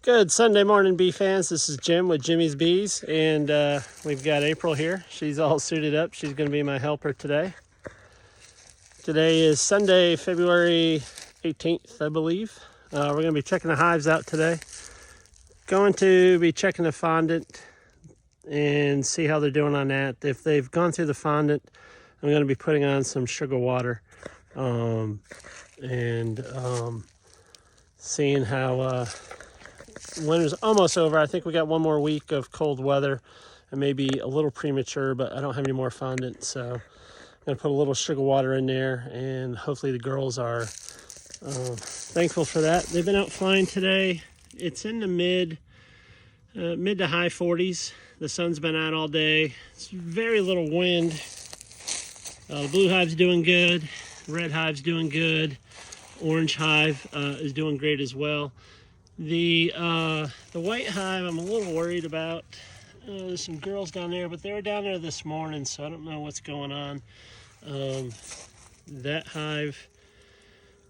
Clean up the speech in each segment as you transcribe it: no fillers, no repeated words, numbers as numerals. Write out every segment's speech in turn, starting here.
Good Sunday morning, bee fans. This is Jim with Jimmy's Bees, and we've got April here. She's all suited up. She's going to be my helper today. Today is Sunday, February 18th, I believe. We're going to be checking the hives out today. Going to be checking the fondant and see how they're doing on that. If they've gone through the fondant, I'm going to be putting on some sugar water and seeing how winter's almost over. I think we got one more week of cold weather. It may be a little premature, but I don't have any more fondant, so I'm going to put a little sugar water in there, and hopefully the girls are thankful for that. They've been out flying today. It's in the mid to high 40s. The sun's been out all day. It's very little wind. The blue hive's doing good. Red hive's doing good. Orange hive is doing great as well. The white hive I'm a little worried about. There's some girls down there, but they were down there this morning, so I don't know what's going on. That hive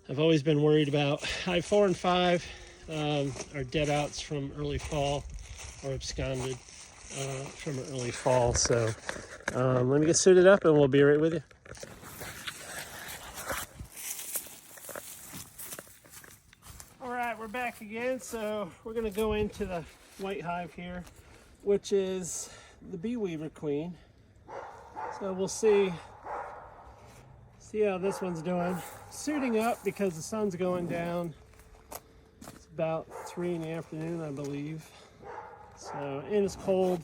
I've always been worried about. Hive 4 and 5 are dead outs from early fall, or absconded from early fall. So let me get suited up and we'll be right with you. Alright, we're back again. So we're going to go into the white hive here, which is the bee weaver queen. So we'll see how this one's doing. Suiting up because the sun's going down. It's about 3 in the afternoon, I believe. So, and it's cold.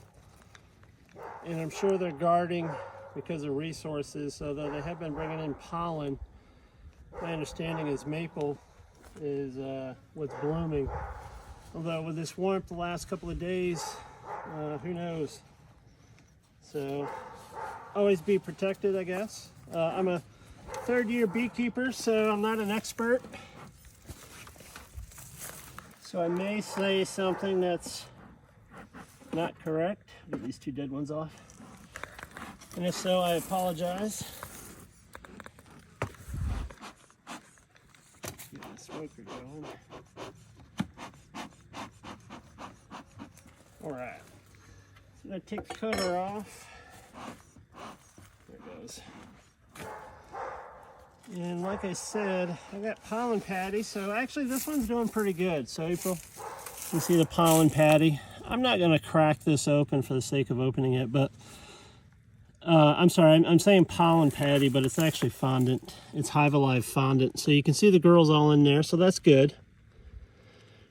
And I'm sure they're guarding because of resources, although they have been bringing in pollen. My understanding is maple is what's blooming. Although with this warmth the last couple of days, who knows? So always be protected, I guess. I'm a third-year beekeeper, so I'm not an expert. So I may say something that's not correct. Get these 2 dead ones off. And if so, I apologize. Get the smoker going. Alright. So I'm going to take the cover off. There it goes. And like I said, I got pollen patty. So actually this one's doing pretty good. So April, you see the pollen patty. I'm not going to crack this open for the sake of opening it, but I'm sorry, I'm saying pollen patty, but it's actually fondant. It's Hive Alive fondant. So you can see the girls all in there, so that's good.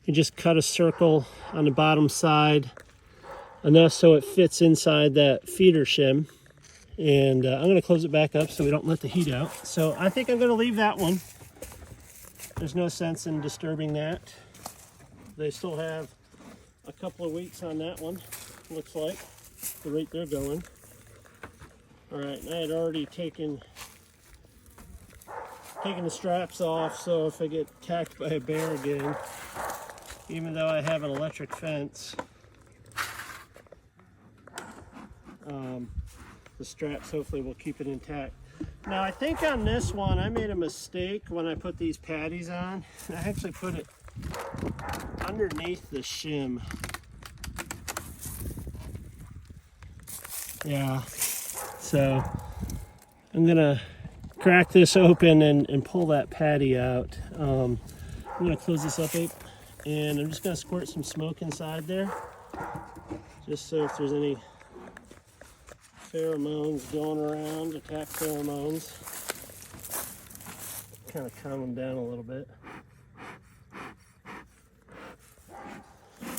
You just cut a circle on the bottom side, enough so it fits inside that feeder shim. And I'm going to close it back up so we don't let the heat out. So I think I'm going to leave that one. There's no sense in disturbing that. They still have a couple of weeks on that one, looks like, the rate they're going. All right, I had already taken the straps off, so if I get attacked by a bear again, even though I have an electric fence, the straps hopefully will keep it intact. Now I think on this one I made a mistake when I put these patties on. I actually put it underneath the shim. Yeah, so I'm gonna crack this open and pull that patty out. I'm gonna close this up, Ape, and I'm just gonna squirt some smoke inside there, just so if there's any pheromones going around, attack pheromones, kind of calm them down a little bit.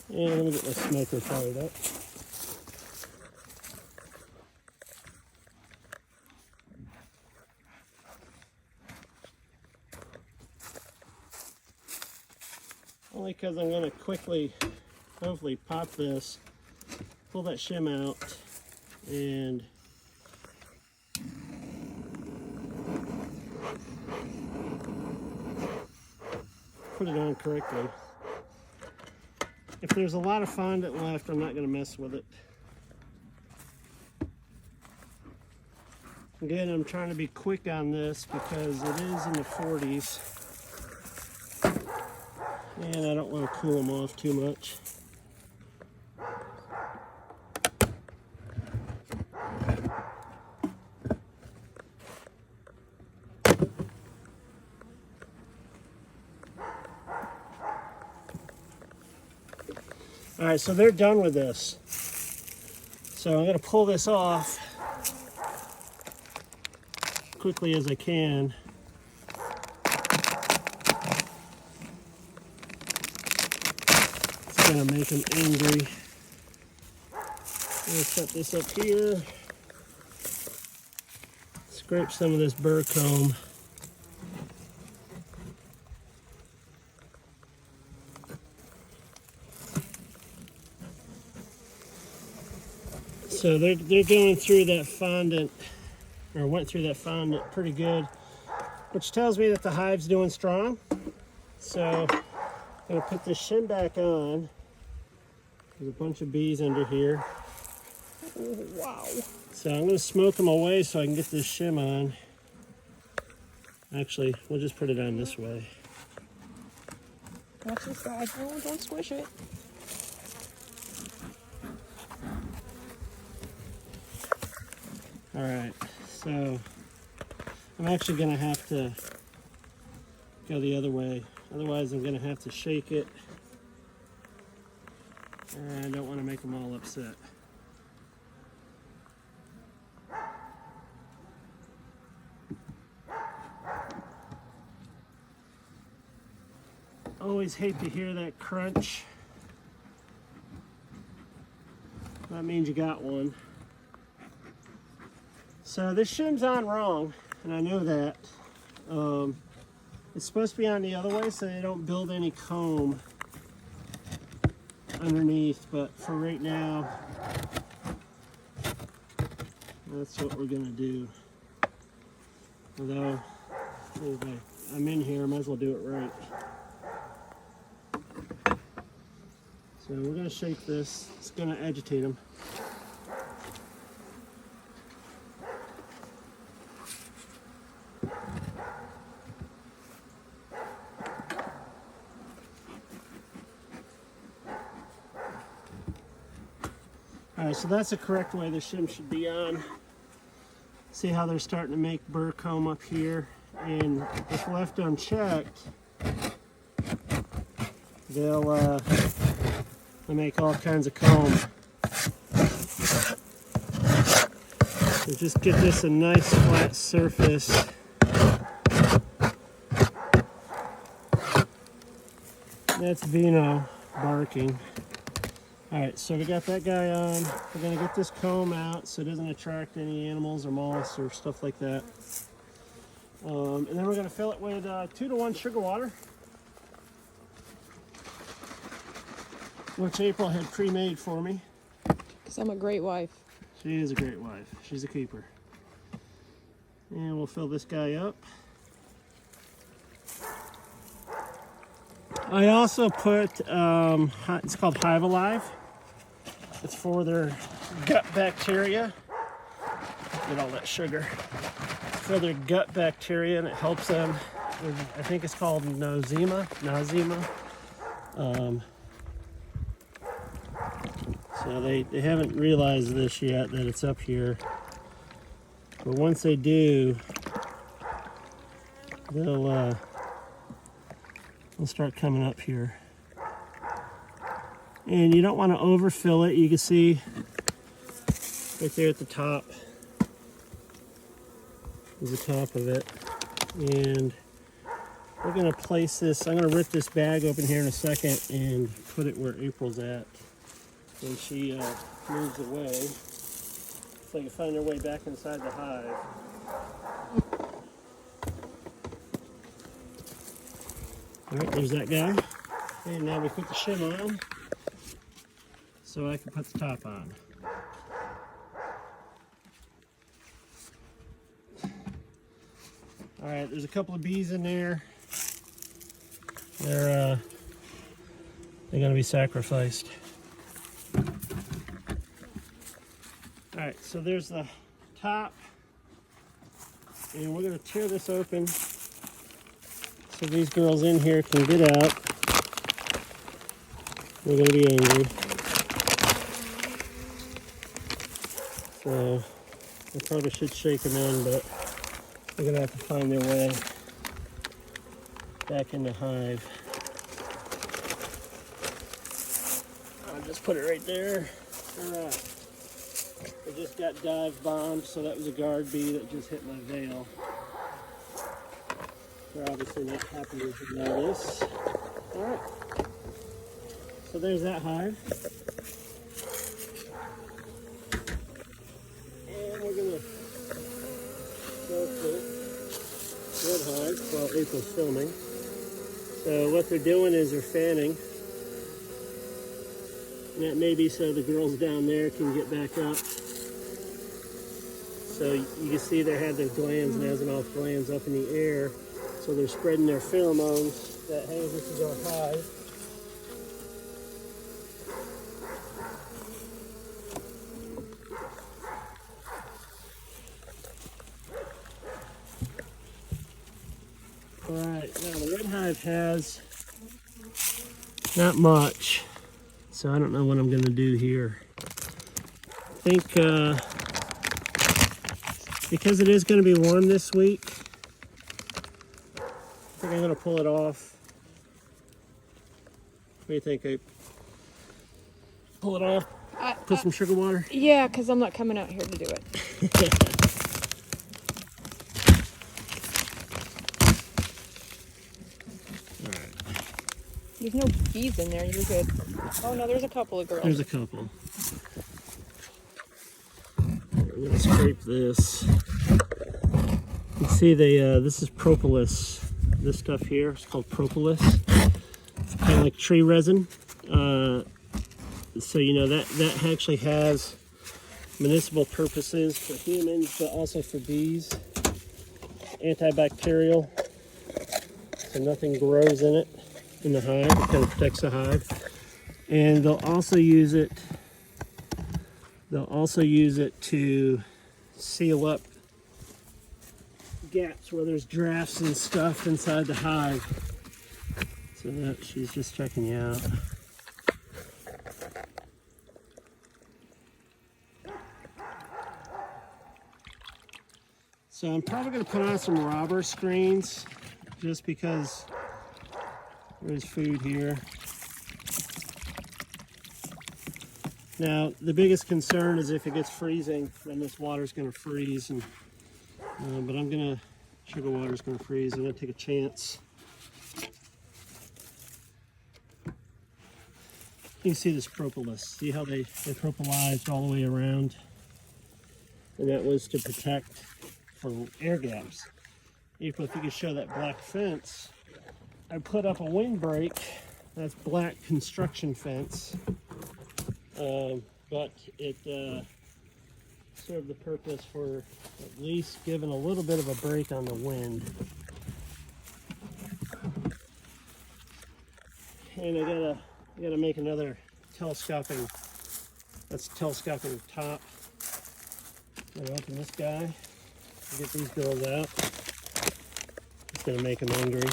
And let me get my smoker fired up. Only because I'm going to quickly, hopefully, pop this, pull that shim out, and put it on correctly. If there's a lot of fondant left, I'm not going to mess with it. Again, I'm trying to be quick on this because it is in the 40s. And I don't want to cool them off too much. All right, so they're done with this. So I'm going to pull this off quickly as I can. It's going to make them angry. I'm going to set this up here. Scrape some of this burr comb. So they're going through that fondant, or went through that fondant pretty good, which tells me that the hive's doing strong. So I'm going to put this shim back on. There's a bunch of bees under here. Oh, wow. So I'm going to smoke them away so I can get this shim on. Actually, we'll just put it on this way. Watch the side. Oh, don't squish it. All right, so I'm actually going to have to go the other way. Otherwise, I'm going to have to shake it. And I don't want to make them all upset. Always hate to hear that crunch. That means you got one. So this shim's on wrong, and I know that. It's supposed to be on the other way so they don't build any comb underneath, but for right now, that's what we're gonna do. Although, anyway, I'm in here, I might as well do it right. So we're gonna shake this, it's gonna agitate them. All right, so that's the correct way the shim should be on. See how they're starting to make burr comb up here, and if left unchecked, they'll make all kinds of comb. So just get this a nice flat surface. That's Vino barking. All right, so we got that guy on. We're gonna get this comb out so it doesn't attract any animals or moths or stuff like that. And then we're gonna fill it with 2-to-1 sugar water, which April had pre-made for me. Because I'm a great wife. She is a great wife. She's a keeper. And we'll fill this guy up. I also put, it's called Hive Alive. It's for their gut bacteria. Get all that sugar. It's for their gut bacteria, and it helps them with, I think it's called nosema. So they haven't realized this yet, that it's up here. But once they do, they'll start coming up here. And you don't want to overfill it. You can see right there at the top is the top of it. And we're going to place this, I'm going to rip this bag open here in a second and put it where April's at when she moves away, so they can find their way back inside the hive. All right, there's that guy. And now we put the shim on so I can put the top on. All right, there's a couple of bees in there. They're gonna be sacrificed. All right, so there's the top, and we're gonna tear this open so these girls in here can get out. They're going to be angry. So I probably should shake them in, but they're going to have to find their way back in the hive. I'll just put it right there. All right. I just got dive bombed, so that was a guard bee that just hit my veil. They're obviously not happy with this. All right. So there's that hive. And we're going to go for red hive while April's filming. So what they're doing is they're fanning. And that may be so the girls down there can get back up. So you can see they have their glands, nasomouth glands up in the air. So they're spreading their pheromones that, hey, this is our hive. All right, now the red hive has not much, so I don't know what I'm going to do here. I think because it is going to be warm this week, I think I'm going to pull it off. What do you think, Ape? Pull it off? Put some sugar water? Yeah, because I'm not coming out here to do it. There's no bees in there, you're good. Oh no, there's a couple of girls. There's a couple. I'm going to scrape this. You can see this is propolis. This stuff here is called propolis. It's kind of like tree resin. So you know that actually has medicinal purposes for humans, but also for bees. Antibacterial, so nothing grows in it in the hive. It kind of protects the hive. And they'll also use it. They'll also use it to seal up gaps where there's drafts and stuff inside the hive. So that she's just checking you out. So I'm probably going to put on some robber screens just because there's food here. Now, the biggest concern is if it gets freezing, then this water's going to freeze. And but I'm going to, sugar water's going to freeze. I'm going to take a chance. You can see this propolis. See how they propolized all the way around? And that was to protect for air gaps. If you could show that black fence, I put up a windbreak. That's black construction fence. But it served the purpose for at least giving a little bit of a break on the wind. And I gotta make another telescoping. That's telescoping top. I'm gonna open this guy. Get these girls out. It's gonna make them angry.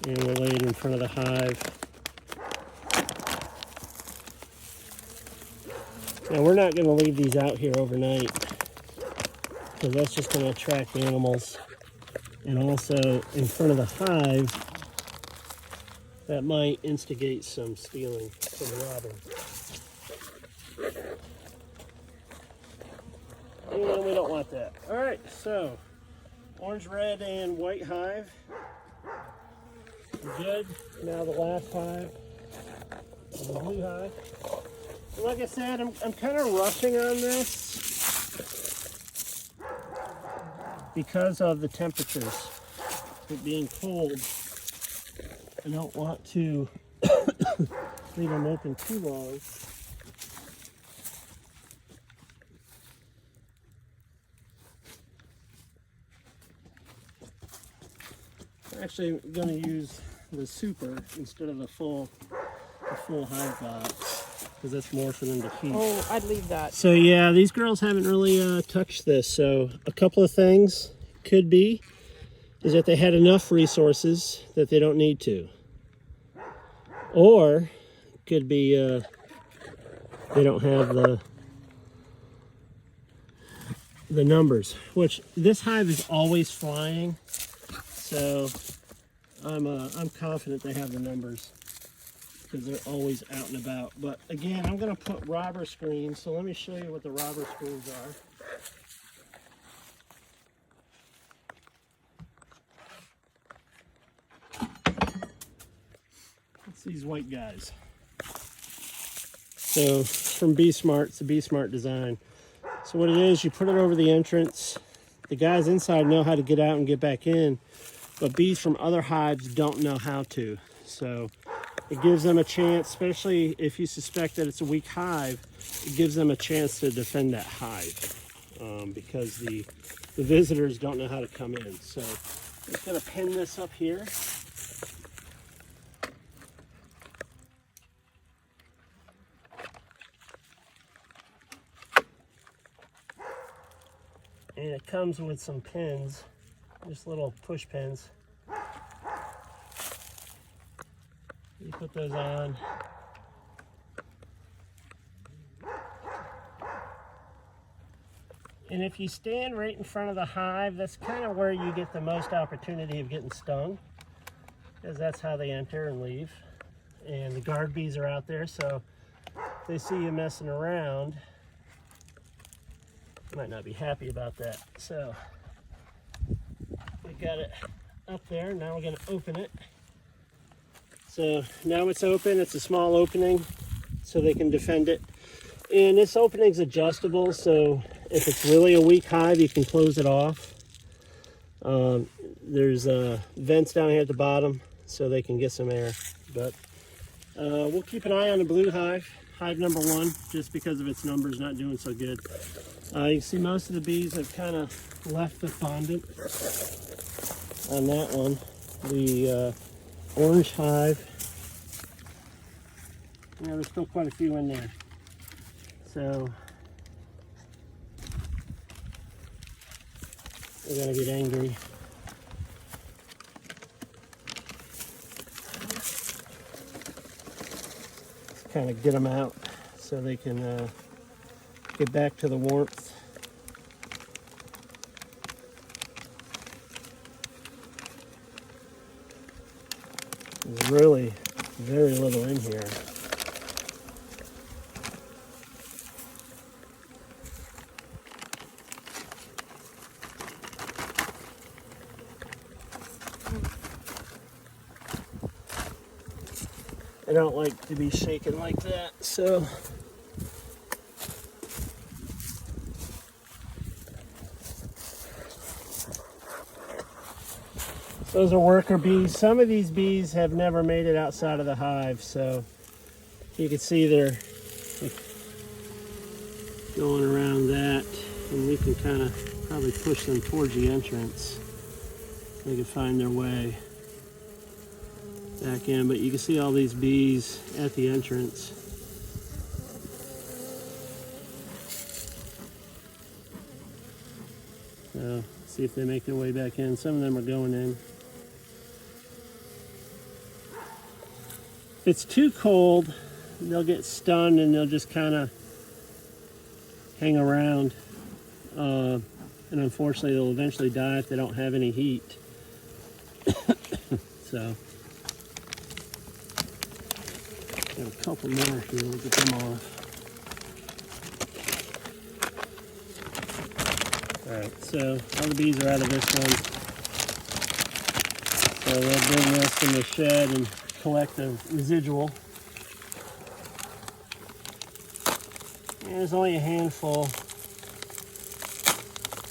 And we'll lay it in front of the hive. Now we're not going to leave these out here overnight because that's just going to attract animals. And also in front of the hive, that might instigate some stealing from robbing. And we don't want that. All right, so orange, red, and white hive. Good. Now the last hive, the blue hive. Like I said, I'm kind of rushing on this because of the temperatures. It being cold, I don't want to leave them open too long. I'm actually going to use the super instead of the full hive box because that's more for them to feed. Oh, I'd leave that. So yeah, these girls haven't really touched this. So a couple of things could be is that they had enough resources that they don't need to. Or could be they don't have the numbers, which this hive is always flying, so I'm confident they have the numbers because they're always out and about. But again, I'm going to put robber screens, so let me show you what the robber screens are. It's these white guys. So from Be Smart, it's a Be Smart design. So what it is, you put it over the entrance. The guys inside know how to get out and get back in, but bees from other hives don't know how to. So it gives them a chance, especially if you suspect that it's a weak hive, it gives them a chance to defend that hive because the visitors don't know how to come in. So I'm just going to pin this up here. And it comes with some pins, just little push pins. You put those on. And if you stand right in front of the hive, that's kind of where you get the most opportunity of getting stung, because that's how they enter and leave. And the guard bees are out there, so if they see you messing around, might not be happy about that. So we got it up there. Now we're going to open it. So now it's open. It's a small opening so they can defend it. And this opening is adjustable, so if it's really a weak hive, you can close it off. There's vents down here at the bottom so they can get some air. But we'll keep an eye on the blue hive, hive number 1, just because of its numbers not doing so good. You can see most of the bees have kind of left the fondant on that one. The orange hive, yeah, there's still quite a few in there. So they're going to get angry. Let's kind of get them out so they can get back to the warmth. There's really very little in here. I don't like to be shaken like that, so those are worker bees. Some of these bees have never made it outside of the hive, so you can see they're going around that, and we can kind of probably push them towards the entrance. They can find their way back in, but you can see all these bees at the entrance. So see if they make their way back in. Some of them are going in. If it's too cold, they'll get stunned and they'll just kind of hang around. And unfortunately, they'll eventually die if they don't have any heat. So, got a couple more here. We'll get them off. Alright, so all the bees are out of this one. So they'll bring this in the shed and collect the residual. And there's only a handful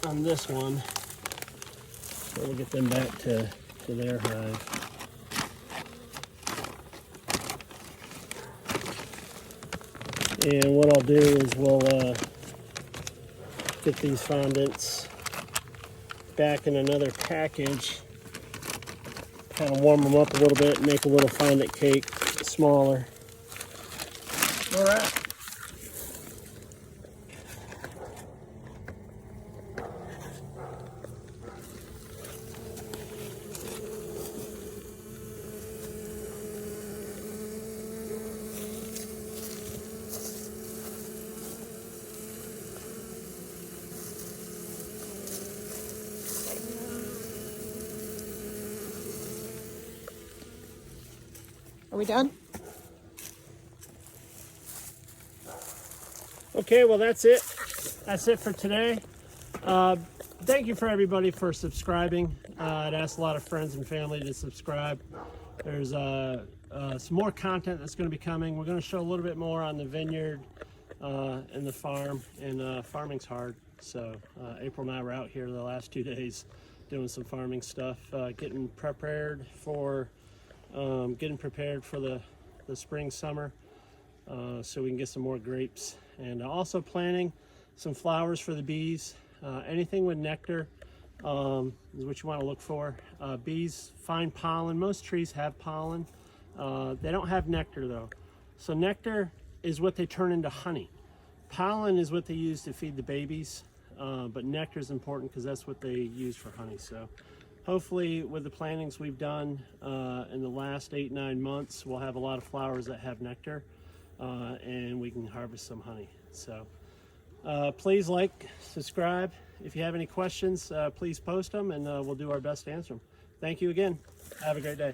on this one. So we'll get them back to their hive. And what I'll do is we'll get these fondants back in another package, kind of warm them up a little bit, make a little fondant cake smaller. All right. Are we done? Okay, well that's it. That's it for today. Thank you for everybody for subscribing. I'd asked a lot of friends and family to subscribe. There's some more content that's going to be coming. We're going to show a little bit more on the vineyard and the farm. And farming's hard. So April and I were out here the last 2 days doing some farming stuff, getting prepared for the spring, summer, so we can get some more grapes. And also planting some flowers for the bees. Anything with nectar is what you want to look for. Bees find pollen. Most trees have pollen. They don't have nectar though. So nectar is what they turn into honey. Pollen is what they use to feed the babies, but nectar is important because that's what they use for honey. So hopefully with the plantings we've done in the last 8-9 months, we'll have a lot of flowers that have nectar, and we can harvest some honey. So please like, subscribe. If you have any questions, please post them, and we'll do our best to answer them. Thank you again. Have a great day.